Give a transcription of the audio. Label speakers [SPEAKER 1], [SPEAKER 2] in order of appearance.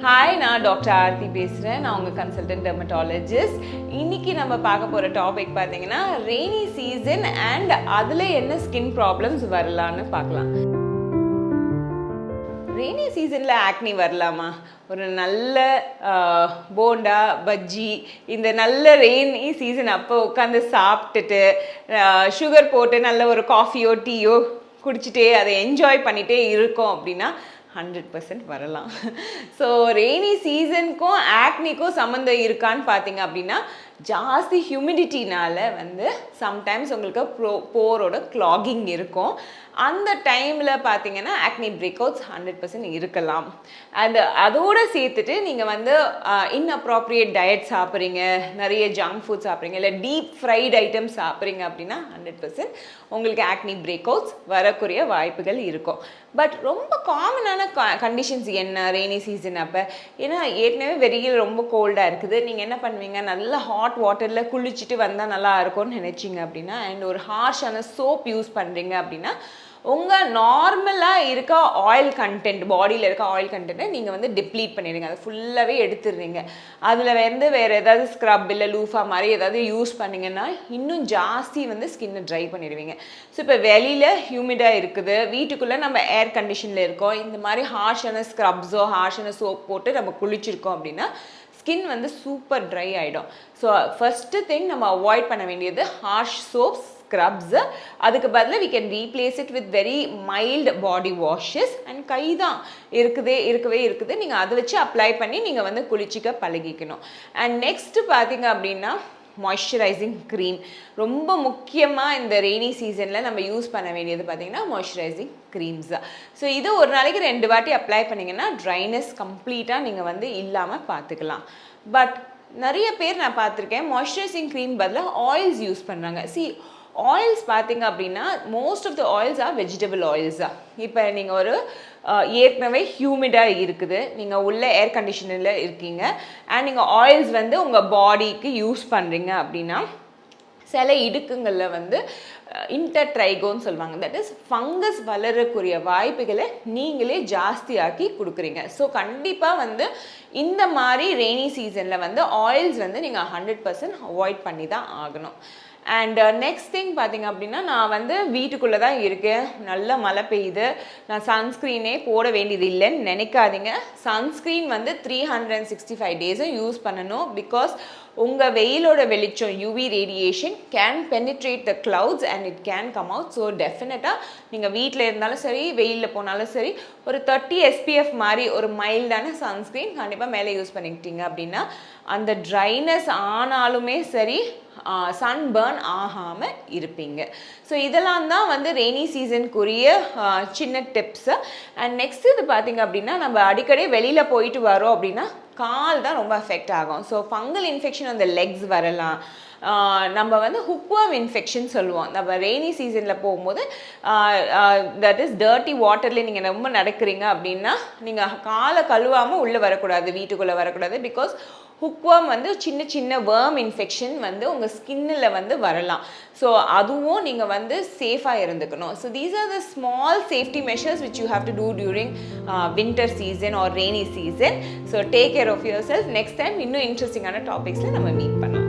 [SPEAKER 1] Hi, நான் doctor Aarthi பேசுகிறேன். நான் உங்கள் கன்சல்டன்ட் டெர்மட்டாலஜிஸ்ட். இன்றைக்கி நம்ம பார்க்க போகிற டாபிக் பார்த்தீங்கன்னா ரெய்னி சீசன் அண்ட் அதில் என்ன ஸ்கின் ப்ராப்ளம்ஸ் வரலான்னு பார்க்கலாம். ரெய்னி சீசனில் ஆக்னி வரலாமா? ஒரு நல்ல போண்டா பஜ்ஜி இந்த நல்ல ரெய்னி சீசன் அப்போ உட்காந்து சாப்பிட்டுட்டு சுகர் போட்டு நல்ல ஒரு காஃபியோ டீயோ குடிச்சிட்டே அதை என்ஜாய் பண்ணிகிட்டே இருக்கோம் அப்படின்னா 100% வரலாம். ஸோ ரெய்னி சீசனுக்கும் ஆக்னிக்கும் சம்மந்தம் இருக்கான்னு பார்த்தீங்க அப்படின்னா ஜாஸ்தி ஹியூமிடிட்டினால சம்டைம்ஸ் உங்களுக்கு போரோட கிளாகிங் இருக்கும். அந்த டைமில் பார்த்தீங்கன்னா ஆக்னி பிரேக் அவுட்ஸ் 100% இருக்கலாம். அண்ட் அதோடு சேர்த்துட்டு நீங்கள் இன்அப்ராப்ரியேட் டயட் சாப்பிட்றீங்க, நிறைய ஜங்க் ஃபுட் சாப்பிட்றீங்க, இல்லை டீப் ஃப்ரைட் ஐட்டம்ஸ் சாப்பிட்றீங்க அப்படின்னா 100% உங்களுக்கு ஆக்னி பிரேக் அவுட்ஸ் வரக்கூடிய வாய்ப்புகள் இருக்கும். பட் ரொம்ப காமனான கண்டிஷன்ஸ் என்ன ரெய்னி சீசன் அப்போ? ஏன்னா ஏற்கனவே வெயில் ரொம்ப கோல்டாக இருக்குது. நீங்கள் என்ன பண்ணுவீங்க, நல்ல ஹாட் வாட்டரில் குளிச்சுட்டு வந்தால் நல்லா இருக்கும்னு நினச்சிங்க அப்படின்னா அண்ட் ஒரு ஹார்ஷான சோப் யூஸ் பண்ணுறீங்க அப்படின்னா உங்கள் நார்மலாக இருக்க ஆயில் கண்டென்ட், பாடியில் இருக்க ஆயில் கண்டென்ட்டை நீங்கள் டிப்ளீட் பண்ணிடுங்க, அதை ஃபுல்லாகவே எடுத்துடுறீங்க. அதில் வேறு ஏதாவது ஸ்க்ரப் இல்லை லூஃபா மாதிரி ஏதாவது யூஸ் பண்ணிங்கன்னா இன்னும் ஜாஸ்தி ஸ்கின்னை ட்ரை பண்ணிடுவீங்க. ஸோ இப்போ வெளியில் ஹியூமிடாக இருக்குது, வீட்டுக்குள்ளே நம்ம ஏர் கண்டிஷனில் இருக்கோம், இந்த மாதிரி ஹார்ஷான ஸ்க்ரப்ஸோ ஹார்ஷான சோப் போட்டு நம்ம குளிச்சிருக்கோம் அப்படின்னா ஸ்கின் சூப்பர் ட்ரை ஆகிடும். ஸோ ஃபஸ்ட்டு திங் நம்ம அவாய்ட் பண்ண வேண்டியது ஹார்ஷ் சோப்ஸ், ஸ்க்ரப்ஸ். அதுக்கு பதிலாக we can replace it with very mild body washes and கை தான் இருக்கவே இருக்குது, நீங்கள் அதை வச்சு அப்ளை பண்ணி நீங்கள் குளிச்சிக்க பழகிக்கணும். அண்ட் நெக்ஸ்ட்டு பார்த்தீங்க அப்படின்னா மாய்ஸ்சரைசிங் க்ரீம் ரொம்ப முக்கியமாக இந்த ரெய்னி சீசனில் நம்ம யூஸ் பண்ண வேண்டியது பார்த்திங்கன்னா மாய்ஸ்சரைசிங் க்ரீம்ஸ். ஸோ இது ஒரு நாளைக்கு 2 வாட்டி அப்ளை பண்ணிங்கன்னா ட்ரைனஸ் கம்ப்ளீட்டாக நீங்கள் இல்லாமல் பார்த்துக்கலாம். பட் நிறைய பேர் நான் பார்த்துருக்கேன் மாய்ஸ்சரைசிங் க்ரீம் பதிலாக ஆயில்ஸ் யூஸ் பண்ணுறாங்க. ஆயில்ஸ் பார்த்தீங்க அப்படின்னா most of the oils are vegetable ஆயில்ஸா. இப்போ நீங்கள் ஒரு ஏற்கனவே ஹியூமிடாக இருக்குது, நீங்கள் உள்ள ஏர் கண்டிஷனில் இருக்கீங்க அண்ட் நீங்கள் ஆயில்ஸ் உங்கள் பாடிக்கு யூஸ் பண்ணுறீங்க அப்படின்னா சில இடுக்குங்களில் இன்டர்ட்ரைகோன்னு சொல்லுவாங்க, தட் இஸ் ஃபங்கஸ் வளரக்கூடிய வாய்ப்புகளை நீங்களே ஜாஸ்தியாக்கி கொடுக்குறீங்க. ஸோ கண்டிப்பாக இந்த மாதிரி ரெய்னி சீசனில் ஆயில்ஸ் நீங்கள் 100% அவாய்ட் பண்ணி தான் ஆகணும். அண்ட் நெக்ஸ்ட் திங் பார்த்தீங்க அப்படின்னா நான் வீட்டுக்குள்ளே தான் இருக்கேன், நல்ல மழை பெய்யுது, நான் சன்ஸ்க்ரீனே போட வேண்டியது இல்லைன்னு நினைக்காதீங்க. சன்ஸ்க்ரீன் 365 டேஸும் யூஸ் பண்ணணும். பிகாஸ் உங்கள் வெயிலோட வெளிச்சம் UV radiation can penetrate the clouds and it can come out. So டெஃபினட்டாக நீங்கள் வீட்டில் இருந்தாலும் சரி வெயிலில் போனாலும் சரி ஒரு 30 SPF மாதிரி ஒரு மைல்டான சன்ஸ்க்ரீன் கண்டிப்பாக மேலே யூஸ் பண்ணிக்கிட்டீங்க அப்படின்னா அந்த ட்ரைனஸ் ஆனாலுமே சரி சன்பர்ன் ஆகாமல் இருப்பீங்க. ஸோ இதெல்லாம் தான் ரெய்னி சீசனுக்குரிய சின்ன டிப்ஸு. அண்ட் நெக்ஸ்ட் இது பார்த்திங்க அப்படின்னா நம்ம அடிக்கடி வெளியில் போயிட்டு வரோம் அப்படின்னா கால் தான் ரொம்ப அஃபெக்ட் ஆகும். ஸோ ஃபங்கல் இன்ஃபெக்ஷன் அந்த லெக்ஸ் வரலாம். நம்ம ஹுக்வார்ம் இன்ஃபெக்ஷன் சொல்லுவோம். நம்ம ரெய்னி சீசனில் போகும்போது தட் இஸ் டர்ட்டி வாட்டர்லேயே நீங்கள் ரொம்ப நடக்கிறீங்க அப்படின்னா நீங்கள் காலை கழுவாமல் உள்ளே வரக்கூடாது, வீட்டுக்குள்ளே வரக்கூடாது. பிகாஸ் ஹுக்வார்ம் சின்ன சின்ன வேர்ம் இன்ஃபெக்ஷன் உங்கள் ஸ்கின்னில் வரலாம். ஸோ அதுவும் நீங்கள் சேஃபாக இருந்துக்கணும். So these are the small safety measures which you have to do during winter season or rainy season. So take care of yourself. Next time இன்னும் இன்ட்ரெஸ்டிங்கான டாபிக்ஸில் நம்ம மீட் பண்ணலாம்.